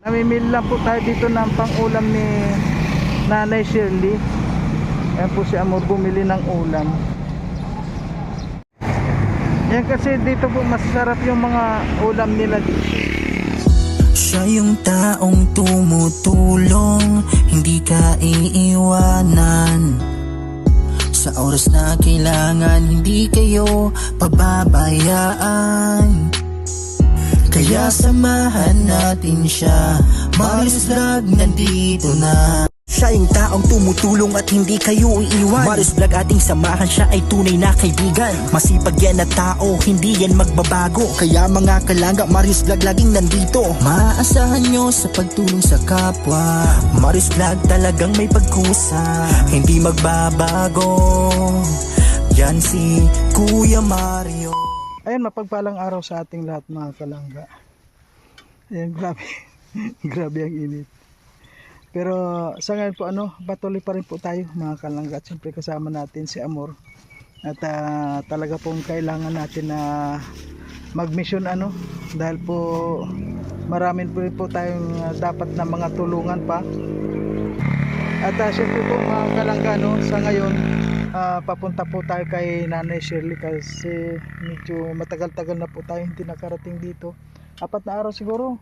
Namimili lang po tayo dito ng pang-ulam ni Nanay Shirley. Ayan po si Amor bumili ng ulam. Yan kasi dito po masarap yung mga ulam nila dito. Siya yung taong tumutulong, hindi ka iiwanan. Sa oras na kailangan, hindi kayo pababayaan. Kaya samahan natin siya, Marius Vlog nandito na. Siya yung taong tumutulong at hindi kayo iiwan. Marius Vlog ating samahan, siya ay tunay na kaibigan. Masipag yan na tao, hindi yan magbabago. Kaya mga kalangga, Marius Vlog laging nandito. Maaasahan nyo sa pagtulong sa kapwa. Marius Vlog talagang may pagkusa, hindi magbabago. Yan si Kuya Mario. Ayan, mapagpalang araw sa ating lahat mga kalangga. Ayan, grabe. Grabe ang init. Pero sa ngayon po patuloy pa rin po tayo mga kalangga. At siyempre kasama natin si Amor. At talaga pong kailangan natin na mag-mission dahil po maraming po tayong dapat na mga tulungan pa. At siyempre po mga kalangga sa ngayon papunta po tayo kay Nanay Shirley kasi medyo matagal-tagal na po tayo hindi nakarating dito. 4 na araw siguro.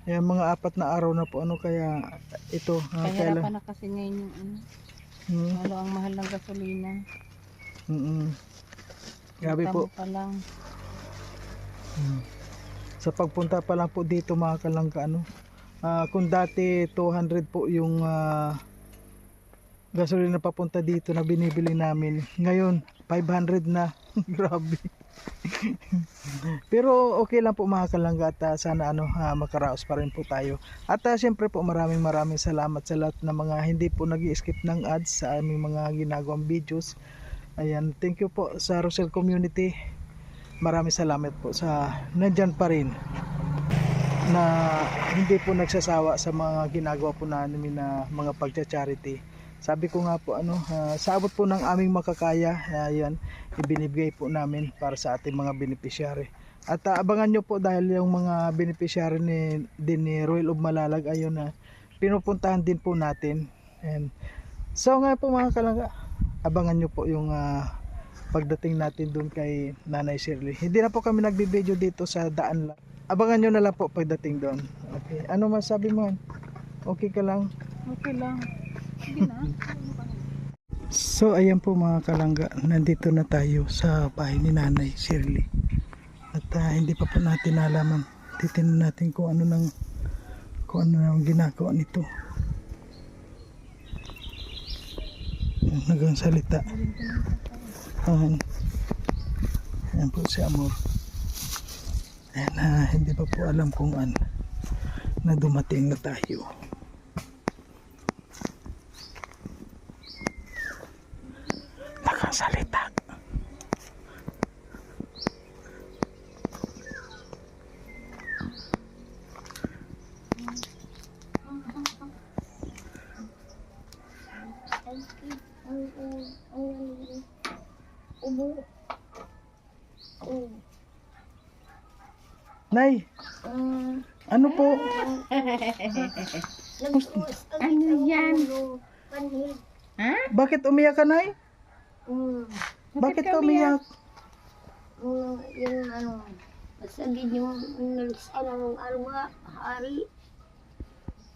Yan, mga 4 na araw na po kaya ito kahirapan na kasi ngayon yung lalo ang mahal ng gasolina. Grabe po pa lang. sa pagpunta pa lang po dito mga kalangga kung dati 200 po yung gasolina papunta dito na binibili namin, ngayon 500 na. Grabe. Pero okay lang po mga kalangga at sana makaraos pa rin po tayo. At siyempre po maraming salamat sa lahat ng mga hindi po nag-i-skip ng ads sa aming mga ginagawang videos. Ayan, thank you po sa Rosel Community. Maraming salamat po sa nandyan pa rin na hindi po nagsasawa sa mga ginagawa po namin na mga pagcha-charity. Sabi ko nga po sa abot po ng aming makakaya, ayan, ibinibigay po namin para sa ating mga beneficiary. At abangan nyo po dahil yung mga beneficiary din ni Royal of Malalag ayun pinupuntahan din po natin. And so nga po mga kalangga, abangan nyo po yung pagdating natin dun kay Nanay Shirley. Hindi na po kami nagbibideo dito sa daan lang. Abangan nyo na lang po pagdating doon. Okay. Ano masabi mo? Okay ka lang? Okay lang. So ayan po mga kalangga, nandito na tayo sa bahay ni Nanay Shirley. At hindi pa po natin nalaman. Titingnan natin kung ano nang ginagawa nito. Nagang salita. Ayan po si Amor. Ayan, hindi pa po alam kung na dumating na tayo. Nakasalita. Nay, ano po? Ano yan? Ha? Bakit umiyak ka, Nay? Bakit ka umiyak? Yung masagid yung nalisan ng arma, hari.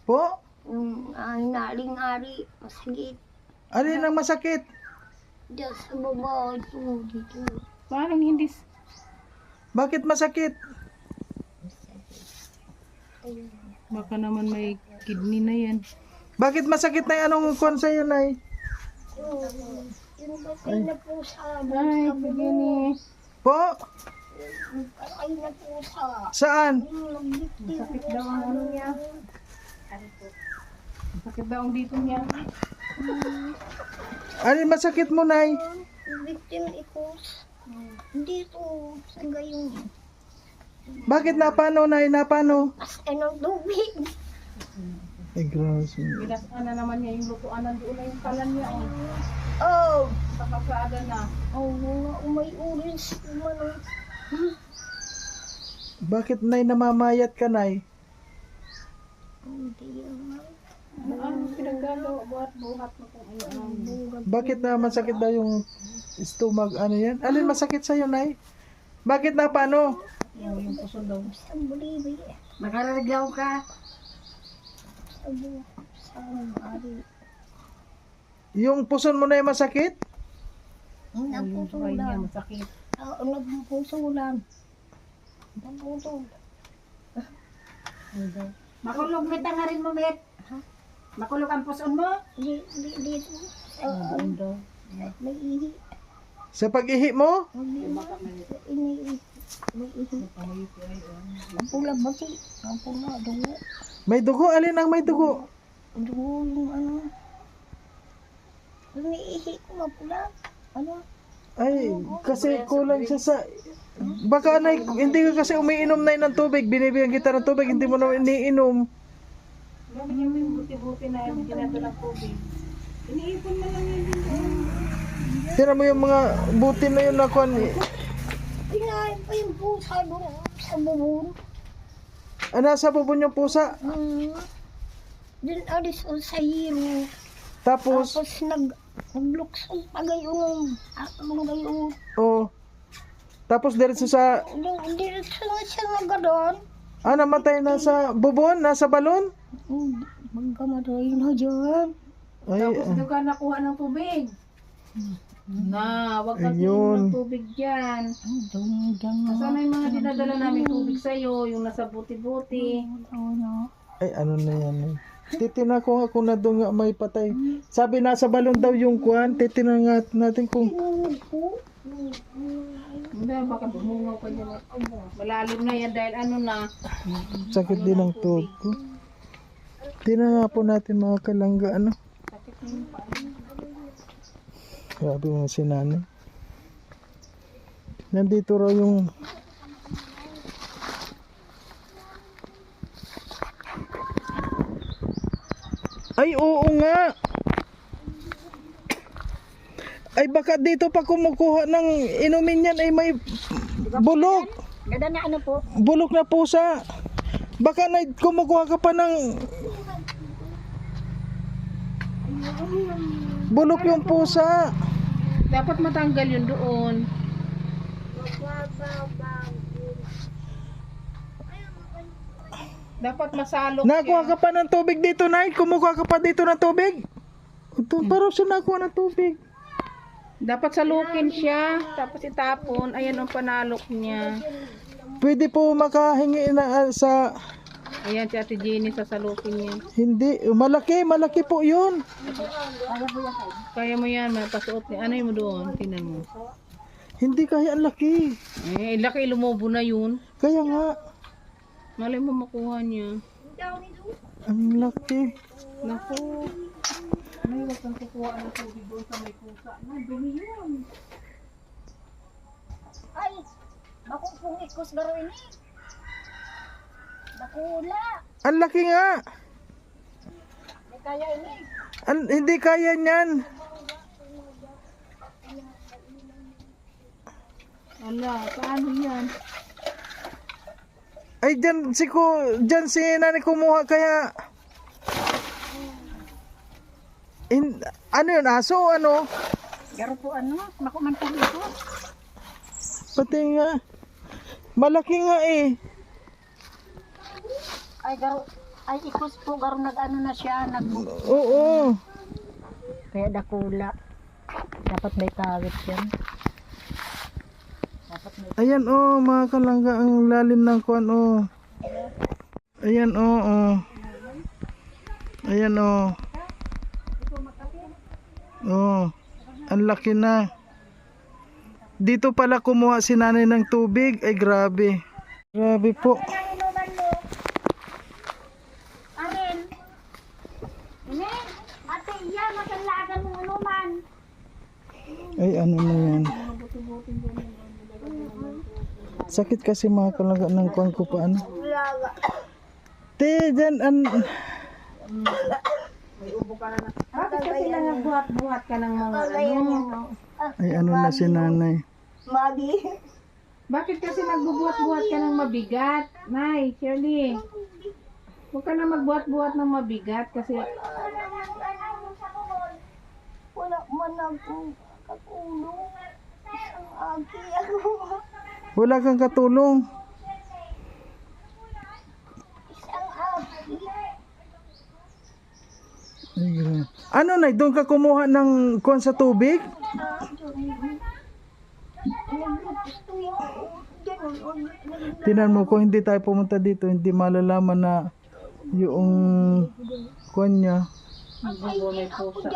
Po? Yung naling hari, masagid. Ano yun ang masakit? Diyan sa baba, dito. Parang hindi. Bakit masakit? Baka naman may kidney na yan. Bakit masakit, Nay? Anong kwan sa'yo, Nay? Yung patay na pusa. Ay, bigyan ni. Po? Yung patay na pusa. Saan? Yung nagbiti. Sakit daw ang ano niya. Sakit daw ang dito niya. Ano yung masakit mo, Nay? Yung victim ikos. Dito, sa gayon. Bakit napano, Nay? Napano? As ng tubig. Ay, gross. Binasaan na naman niya yung lutuan. Nandoon na yung kalan niya. Oh! Sa kasada na. Oh, mga umay orange. Bakit, Nay, namamayat ka, Nay? Hindi yung Ano pinaggagawa, buhat mo kung ano. Bakit na masakit daw yung stomach? Ano yan? Alin masakit sa'yo, Nay? Bakit na paano? Yung puso daw. sa bulibi. Nakarariglaw ka. Sa mari. Yung puson mo na yung masakit? Yung Napuso buhay niya lang. masakit. Napuso lang. Napuso. Makulog met ang rin mo, met. Makulog ang puson mo. Dito. Doon daw. May ihi. Sa pag-ihi mo? Iniihi. May ihi. Ang pula ba si? Ang pula. Dugo. May dugo? Alin ang may dugo? Dugo yung ano. Iniihi ko mapula. Ano? Ay, kasi kulang siya sa... Baka Nay, hindi ka kasi umiinom na ng tubig. Binibigyan kita ng tubig, hindi mo na iniinom. Gamitin mo yung buti-buti na yung ginagalang tubig. Iniipon mo lang yun. Tira mo yung mga buti na yun na kuhan. Pinahin pa yung pusa doon sa bubon. Ah, nasa bubon yung pusa. Din alis o sa hiro. Tapos, Tapos nagluksong pagayong. Mga gayong. oh. Tapos diretso sa... Hindi siya nagadoon. Ah, namatay na sa bubon? Nasa balon? Magkamatay na dyan. Ay, Tapos doon ka nakuha ng tubig. Na, wag kang Ayun. ng tubig dyan. Dyan Sana yung mga dinadala namin tubig sa'yo, yung nasa buti-buti. ay ano na yan eh. Titina ko nga kung na doon nga may patay. Sabi nasa balon daw yung kuhan. Titina nga natin kung... Hindi, baka bumungaw ka dyan. Malalim na yan dahil ano na. Sakit din ang tuhod ko. Tingnan nga po natin mga kalangga ano. Grabe mo si nanay. Nandito raw yung... Ay oo nga. Ay baka dito pa kumukuha ng inumin yan ay may bulok. Ganda na ano po. Bulok na pusa. Baka na kumukuha ka pa ng bulok yung pusa. Dapat matanggal yun doon. Dapat masalok Nakuha siya. ka pa ng tubig dito, Nay. Kumukuha ka pa dito ng tubig. Ito, parang siya nakuha ng tubig. Dapat salukin siya, tapos itapon. Ayan ang panalok niya. Pwede po makahingi na sa... Ayan si Ate Jenny, sasalukin niya. Hindi, malaki po yun. Kaya mo yan, may pasuot niya. Ano mo doon? Tingnan mo. Hindi kaya ang laki. Eh, laki lumobo na yun. Kaya nga, Malay mo makuha niya. ang laki. Naku. May wag kang kukuha ng tubig doon sa may pusa. Na, dumi yun. Ay, ako pong ikos garo ini. Bakula. Ang laki nga. May kaya ini. Hindi kaya niyan. Ala, paano yan? Ay, dyan si nanay kumuha kaya... ano yun, aso o ano? Garo po ano, makuman po dito. Pati nga. Malaki nga eh. Ay garo, ay ikos po garo nag-ano na siya, Oo. kaya dakula. Dapat may kawit yan. Ayan mga kalangga, ang lalim ng kuwan Ayan Ayan ang laki na. Dito pala kumuha si nanay ng tubig. Ay grabe. Grabe po. Arin. Ini, ate iya magalagan mo anuman. Ay ano na yan. Sakit kasi mga kalangga ng kuwan ko pa ano. Te, dyan Bakit kasi nangbuhat-buhat ka ng mga ano? ay ano na si nanay. Magi. Bakit kasi nagbubuhat-buhat ka ng mabigat? Nay, Shirley. Huwag ka na magbuhat-buhat ng mabigat kasi Wala man akong katulong. Isang aki ako. Wala kang katulong. Isang aki. Ayun. Ano na, doon ka kumuha ng kuwan sa tubig? Gusto yung ganun. Tinan mo, kung hindi tayo pumunta dito, hindi malalaman na yung kuwan niya. may pusa.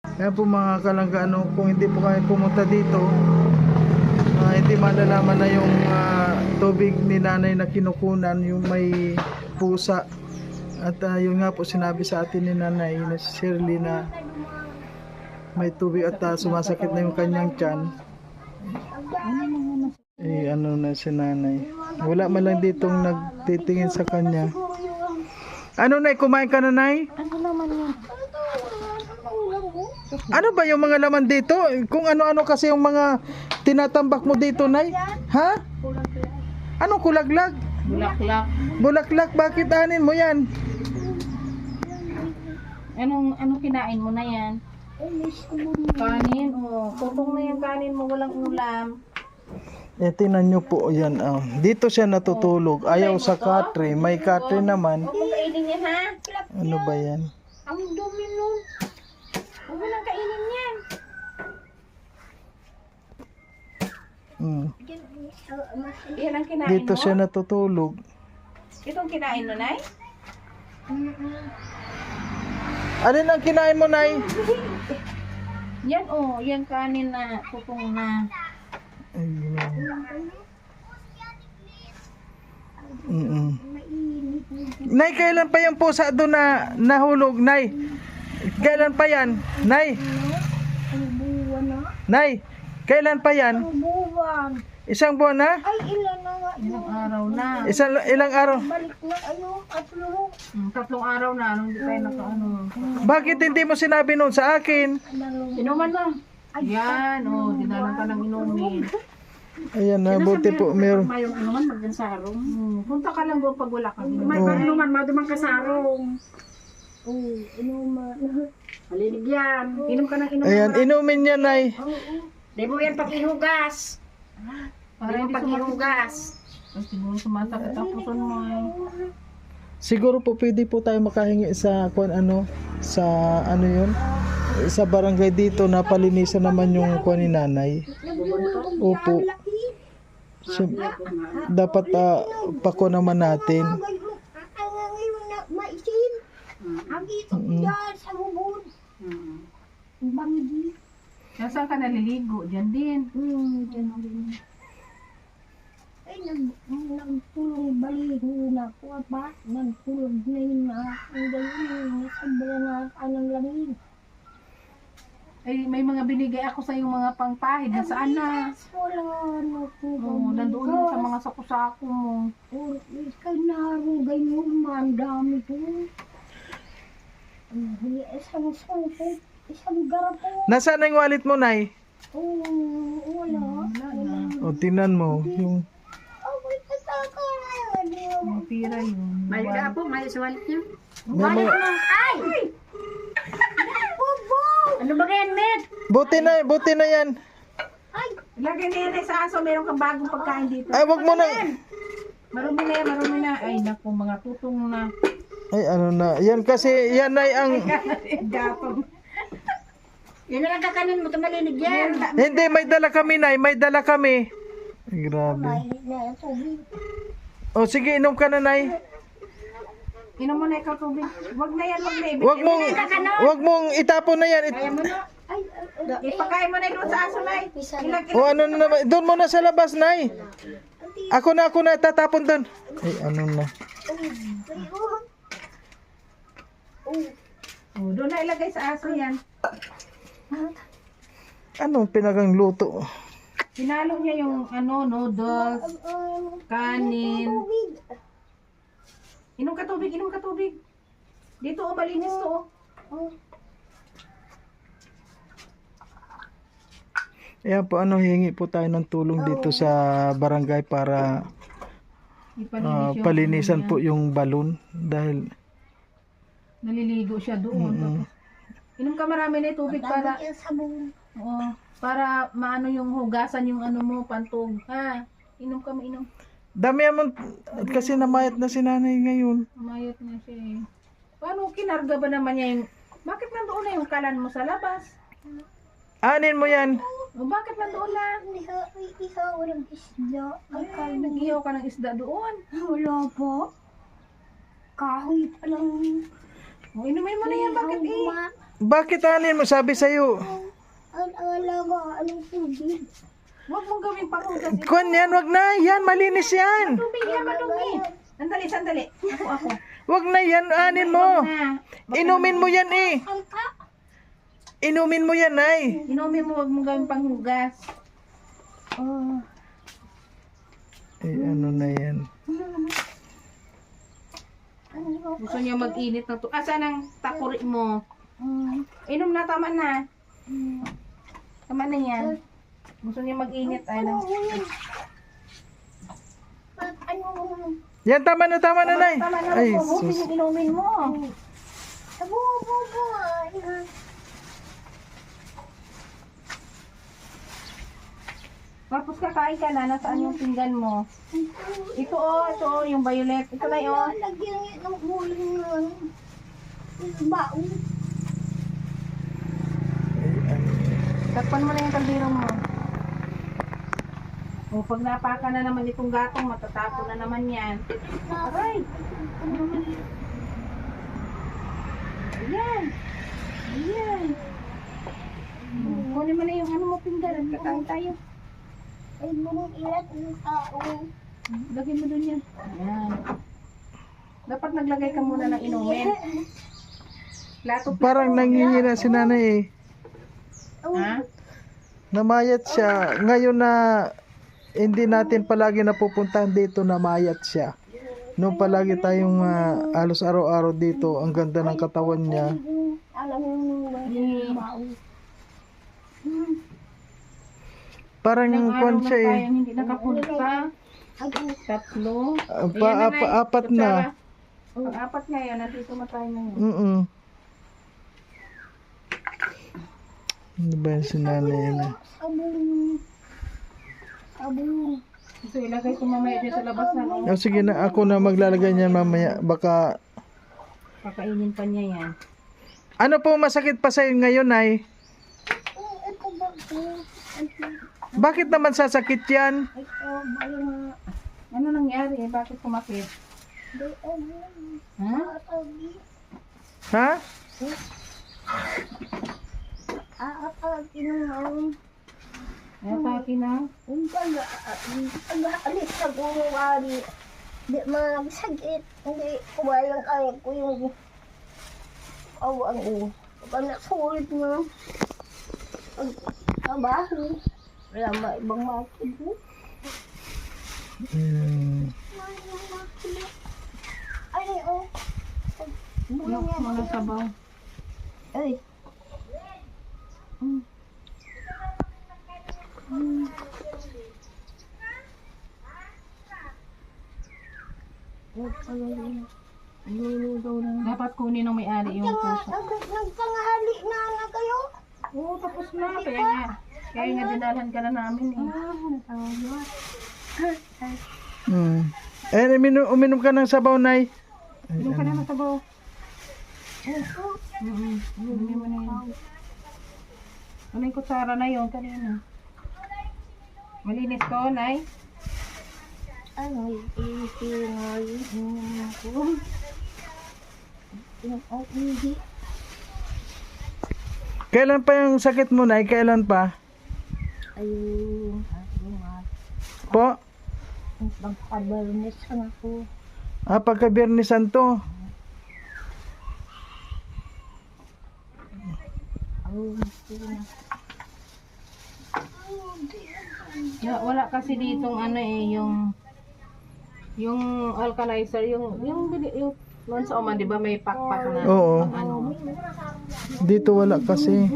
Kaya po mga kalangga, ano, kung hindi po kayo pumunta dito, hindi malalaman na yung tubig ni nanay na kinukunan, yung may pusa. At yun nga po sinabi sa atin ni nanay na si Shirley na may tubig at sumasakit na yung kanyang tiyan. Ano na si nanay. Wala man lang ditong nagtitingin sa kanya. Ano na, kumain ka na, nay? Ano naman yan? Ano ba yung mga laman dito? Kung ano-ano kasi yung mga tinatambak mo dito, nay? Ha? Anong kulaglag? Bulaklak. Bulaklak, bakit anin mo yan? Anong kinain mo na yan? Kanin, tutong na yung kanin mo, walang ulam. Tingnan nyo po yan. Dito siya natutulog. Ayaw sa katre. May katre naman. Huwag mong kainin yan, ha? Ano ba yan? Ang dumi nun. Huwag mo nang kainin yan. Yan ang kinain Dito mo? siya natutulog. Itong kinain mo, Nay? Alin ang kinain mo, nay? Yan, yan kanin na tutong na. Nay, kailan pa yung pusa doon na nahulog, nay? Kailan pa yan? Nay? Nay, kailan pa yan? Buwan. Isang buwan na? Ay, ilan na nga yun. Ilang araw na. Ilang araw? Balik na atlo. 3 araw na. Anong di tayo nakaano. Bakit hindi mo sinabi noon sa akin? Inuman mo. Yan, dinalan ka ng inumin. Ayan na, buti po meron. Mayroong inuman, magdansarong. Punta ka lang doon pag wala ka. Oo. Inuman, madumang kasarong. Inuman. Malilig yan. Inom ka ng inuman. Ayan, inumin niya, nay. Di mo yan pag-ihugas. Para hindi pag-ihugas. Ay, siguro sumasakit ang puson mo. Siguro po pwede po tayo makahingi sa sa yun, sa barangay dito na palinisan naman yung kuwan ni nanay. Opo. Dapat pako naman natin. Maisin. Ang ito dyan sa bubod. Banggi. Saan ka naliligo? Diyan din. Dyan din. Ay, nagtulong baliho na ako ba? Nagtulog na yun na ang galing. Sobra na anong langin. Ay, may mga binigay ako sa yung mga pangpahid. Nasaan na? Wala na po. Nandoon na sa mga sako-sako mo. Ikaw na rin ganyan man. Dami po. Isang sangkot. Isang garapo. Nasaan na yung wallet mo, nay? Wala. O, tingnan mo. Yung... May pataka na. Mga pira yun. May po, may sa wallet niya. May- Ay! Ano ba yan, Med? Buti na yan. Ilagay na yan sa aso. Meron kang bagong pagkain dito. Ay, wag mo na. Marumi na yan, marumi na. Ay, naku, mga tutong na. Ay, ano na. Yan kasi, yan ay ang... Gapang. Yan na lang kakanin mo, tumalinig yan. Hindi, may dala kami, nay. May dala kami. Ay, grabe. O, sige, inom ka na, nay. Inom mo na ikaw tubig. Wag na yan, wag na. Wag mong itapon na yan. Kaya mo na. Ipakain mo na doon sa aso, Nay. O, ano na naman. Doon mo na sa labas, nay. Ako na, tatapon doon. Ay, ano na. Doon na ilagay sa aso yan. Anong pinagang luto? Pinalo niya yung noodles, kanin. Inom ka tubig, inom ka tubig. Dito, malinis to. Ayan po, hingi po tayo ng tulong dito sa barangay para palinisan po yung balon dahil Naliligo siya doon. Tapos, inom ka marami na tubig para, Dami yung sabon. oo, para maano yung hugasan yung ano mo, pantog. Ha? Inom ka, mainom. dami naman kasi namayat na si nanay ngayon. Umayot na siya eh. Paano kinarga ba naman niya yung... Bakit nandoon na yung kalan mo sa labas? Anin mo yan. O bakit nandoon na? Isa walang isda. Ay, nag-ihaw ka ng isda doon. Wala po. Kahoy pa lang. O, inumin mo na yan. Bakit eh? Bakit anin mo? Sabi sa'yo. Ang alaga, anong tubig? Huwag mong gawing panghugas. Kwan yan, wag na. Yan, malinis yan. Tubig yan, madumi. Sandali, sandali. Ako. Wag na yan, anin mo. Na. Inumin mo yan eh. Inumin mo yan ay. Inumin mo, huwag mong gawing panghugas. Eh, ano na yan. Gusto niya mag-init na to. Asan ang takuri mo? Inom na, tama na. Tama na yan. Gusto niya mag-init. Ay, lang. Yan, tama na, nay. Tama na, Ay, huwag sus. yung inumin mo. Tapos kakain ka na, nasaan yung pinggan mo? Ito oh, yung violet. Ito na yun. Lagyan niya ng uling ng baon. Takpan mo na yung kaldero mo. O, pag napaka na naman itong gatong, matatapon na naman yan. Aray! Ayan! Ayan! Kunin mo na yung ano mo pinggan at kakain tayo. Ay, bunong ilat ng tao. Lagay mo dun yan. Ayan. Dapat naglagay ka muna ng inumin. Plato. Parang nangingina si nanay eh. Ha? Namayat siya. Ngayon na hindi natin palagi napupuntahan dito, namayat siya. Nung palagi tayong alos araw-araw dito, ang ganda ng katawan niya. Alam mo yung baon. Parang Ilang araw kwan na siya eh. tayong hindi nakapunta. Tatlo. Apat na. Apat na yan. Nandito na tayo ngayon. Ano ba yung sinanay na? Sabon. So, ilagay ko mamaya dyan sa labas na. No? Oh, sige na, ako na maglalagay niyan mamaya. Baka, Kakainin pa niya yan. ano po masakit pa sa'yo ngayon ay? Ito ba ito? Bakit naman sasakit yan? Ito ba yung Ano nangyari? Bakit kumakit? Ha? Ha? Aapagin naman. Nataki na? Yung pag-aalis sa gumawari. Di magsagit. Hindi kumayang kaya ko yung awan ko. Pag nasulit mo. Pag-trabaho. Wala ibang makibo. Ay, oh. Yung mga sabaw. Ay. Dapat kunin ng may-ari yung puso. Nagpanghali na kayo? Oo, tapos na. Kaya nga dinalhan ka na namin eh. Uminom ka ng sabaw, nay. Inom ka na ng sabaw. Inom mo na yun. Ano yung kutsara na yun kanina? Malinis ko, Nay? Ano, itingal ko. Hindi. Kailan pa yung sakit mo, nay? Kailan pa? Ayun. Po? Pagkabarnis ako. Pagka Biyernes Santo. Wala kasi ditong ano eh, yung alkalizer, yung noon sa Oman, di ba may pakpak na? Oo. Ano? Dito wala kasi.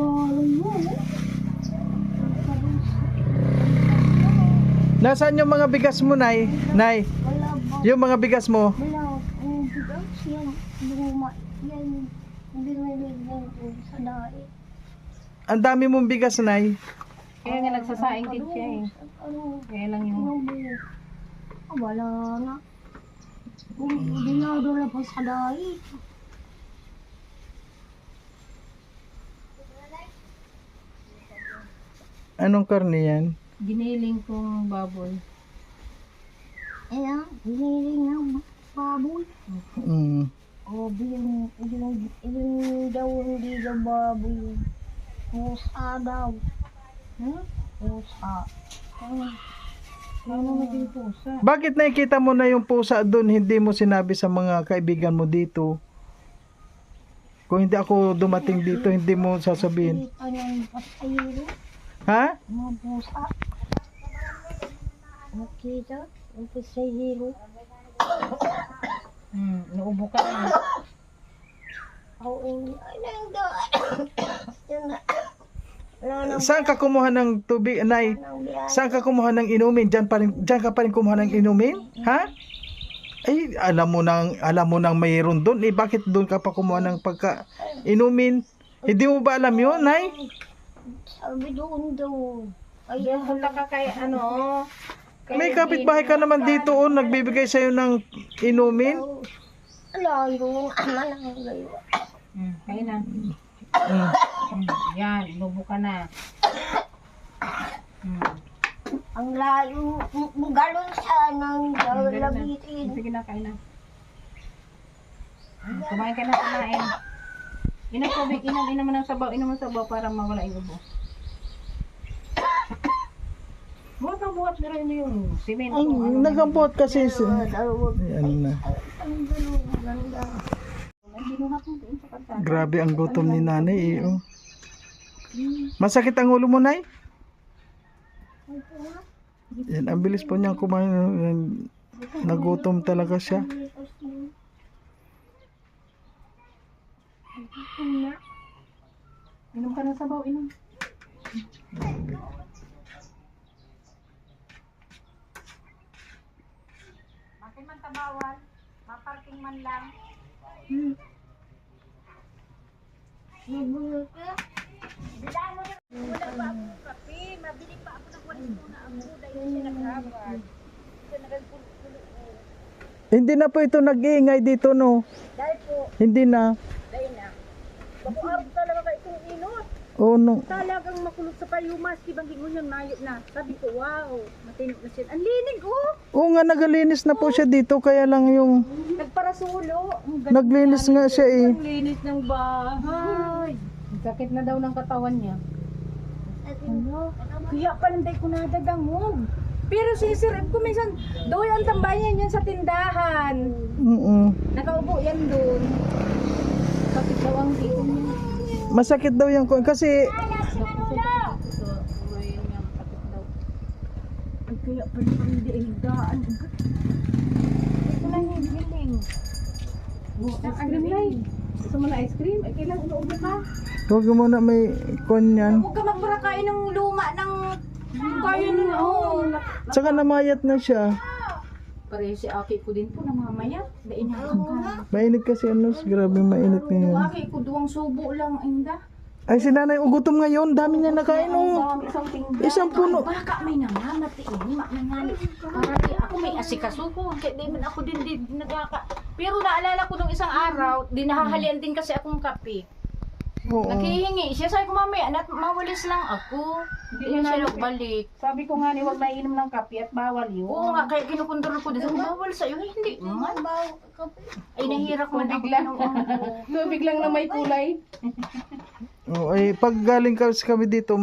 Nasaan yung mga bigas mo, nay? Nay? Wala ba? Yung mga bigas mo, Wala akong bigas yung luma. Yan, binili ko sa dahil. ang dami mong bigas, Nay. Kaya nga nagsasaing din siya eh. Ano, Kaya lang yung... wala na. Dinado na pa sa dahil. Anong karne yan? Giniling kong baboy. Ayan, hiniling ng baboy. Mm. O, ilang daw hindi daw baboy. Pusa daw. Pusa. Ano naging pusa? Bakit nakikita mo na yung pusa doon, hindi mo sinabi sa mga kaibigan mo dito? Kung hindi ako dumating dito, hindi mo sasabihin. Kita ng pasayro. Ha? Mga pusa. Nakita? Ang pasayro. Naubo ka na. Oo, ay nanggaan. Yan na. Wala na Saan ka kumuha ng tubig, Nay? nang biyahe. Saan ka kumuha ng inumin? Diyan ka pa rin kumuha ng inumin? Ha? Ay, alam mo nang mayroon doon. Eh, bakit doon ka pa kumuha ng inumin? Hindi mo ba alam yun, Nay? Sabi doon daw. Ay, Diyan punta ka kay ano. Kay May kapitbahay ka naman dito, oh, nagbibigay sa'yo ng inumin. ala yung ama ng gayo. Kaya na. Mm. Yan, inubo ka na. Ang layo, galon sana ng labitin. Sige na, kain na. Kumain ka na, kumain. Inom tubig, inom mo ng sabaw para mawala yung ubo. Buhat na rin yung simento. Ay, nagambot kasi. Ano na. Ang galon, ganda. Grabe ang gutom ni nanay, eh, oh. Masakit ang ulo mo, Nay? Yan, ang bilis po niyang kumain. Nagutom talaga siya. Inom ka ng sabaw, inom. Bakit man tabawal? Maparking man lang. Nabulog ka? Hindi na po ito nag-iingay dito, no? Dahil po, Hindi na. dahil na. Bakuarap talaga ka itong inot. Oh, no. Talagang makulog sa payumas, kibang gingon yun, mayo na. Sabi ko, wow, matino na siya. Ang linig, oh! Oo nga, nagalinis na po siya dito. Kaya lang yung Nagparasulo. Ang ganda. naglinis nga siya, eh. Ang linis ng bahay. Sakit na daw ng katawan niya. Ano? Kaya palanday ko nadadangog. Pero sisirip ko minsan, doon ang tambayan yan sa tindahan. Nakaupo yan doon. Sakit daw ang dito niya. Masakit daw yung kasi Ay, kaya pala hindi ay daan. Ito lang yung giling. Ice cream na eh. Gusto mo na ice cream? Ay, kailan inuubo ka? huwag mo na may konyan. Huwag ka magparakain ng luma ng kaya nila. Oh, Tsaka namayat na siya. Pareho si Aki ko din po na mamaya. Dainahan ka. Mainit kasi ano, grabe mainit ngayon. Aki ko duwang subo lang, inda. Ay, si nanay ugutom ngayon. Dami niya nakain, oh. Isang tingga. Isang puno. Baka may nangangatiin, mangangalit. Parati ako may asikasuko. Kaya di man ako din nagkaka. Pero naalala ko nung isang araw, di nahahalian din kasi akong kape. Oo. Naghihingi siya. Sabi ko mamaya, mawalis lang ako. Hindi na siya nagbalik. sabi ko nga ni, huwag na inom ng kape at bawal yun. Oo nga, kaya kinukundor ko din. Sabi ko, bawal sa'yo. Ay, hindi man. Ay, nahirap man ako. Tubig lang na may kulay. Oh, ay pag galing kami dito,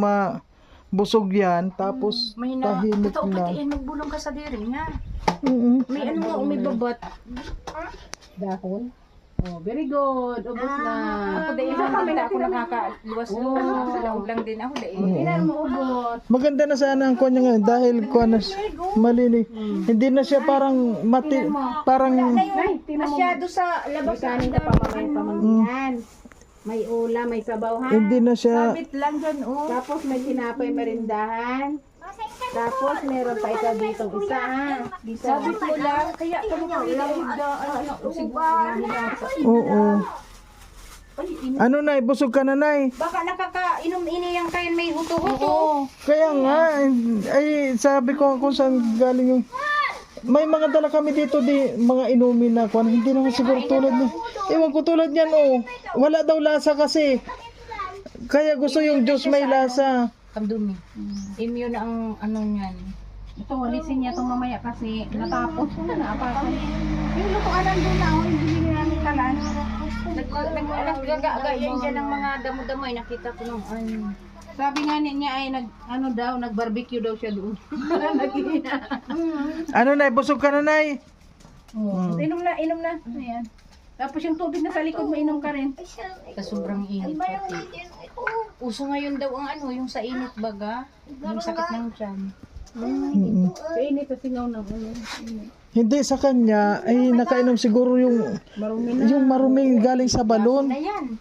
busog yan, tapos May na, tahimik totoo na. pati yan, magbulong ka sa diri nga. May ano nga, may babat. Dahon. Oh, very good. Ubus na. Ako dahil lang kami na ako nakakaluwas-luwas. Sa loob lang din ako dahil. Kailan mo ubos? Maganda na sana ang kanya ngayon dahil kuha na malini. Hindi na siya parang parang Masyado sa labas na ang pamamay. May ulam, may sabaw ha. hindi na siya Sabit lang dyan, oh. Tapos may tinapay merindahan. Tapos meron pa ito dito isa ha. Dito. Sabi ko lang, kaya kami Oo. Ano nay, busog ka na nay. Baka nakakainom ini yung kain may huto-huto. Kaya nga, ay sabi ko kung saan galing yung... May mga dala kami dito mga inumin na kwan. Hindi naman siguro tulad niya. Ewan ko tulad niyan oh. Wala daw lasa kasi. Kaya gusto yung juice may lasa. Kamdumi. Immune ang ano niyan. Ito, walisin niya itong mamaya kasi natapos ko na naapakan. Yung lutuan nandun na ako, hindi niya namin talaan. Naggagaga yan dyan ng mga damo-damoy. Nakita ko nung ano. Sabi nga niya ay nag-barbecue daw siya doon. Ano nay, busog ka na nay? Inom na. Ayan. Tapos yung tubig na sa likod mo, inom ka rin. Sa sobrang init pati. Uso ngayon daw ang ano, yung sa init baga. Yung sakit ng tiyan. Sa init kasi ngaw ng ano. Hindi sa kanya, ay nakainom siguro yung maruming galing sa balon. Ayan.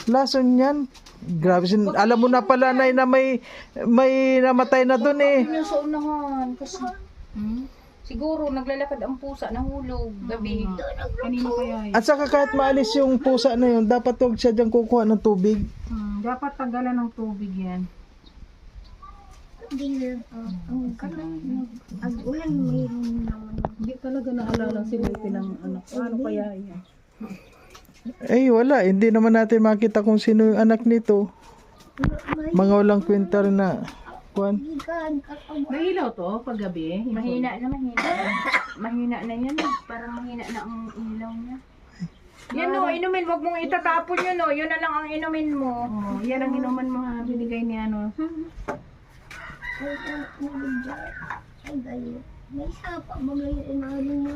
Lason yan. Grabe, alam mo na pala nay na may namatay na doon eh. Yung sa unahan. Kasi, siguro naglalakad ang pusa, nahulog gabi. Kanino kaya yun? At saka kahit maalis yung pusa na yun, dapat huwag siya dyan kukuha ng tubig. Dapat tagalan ng tubig yan. Hindi na, ang kanan, ang ulan, mayroon naman. Hindi talaga naalala si Lete ng anak. Ano kaya yan? Eh wala, hindi naman natin makita kung sino yung anak nito. Mga walang kwenta rin na. Kwan. May ilaw to pag gabi? Mahina. Mahina na yan. Parang mahina na ang ilaw niya. Yan o, inumin. Huwag mong itatapon yun o. Yun na lang ang inumin mo. Oh, yan ang inuman mo ha. Binigay ni ano. Ay, gayo. May sapa, mamaya inaano mo.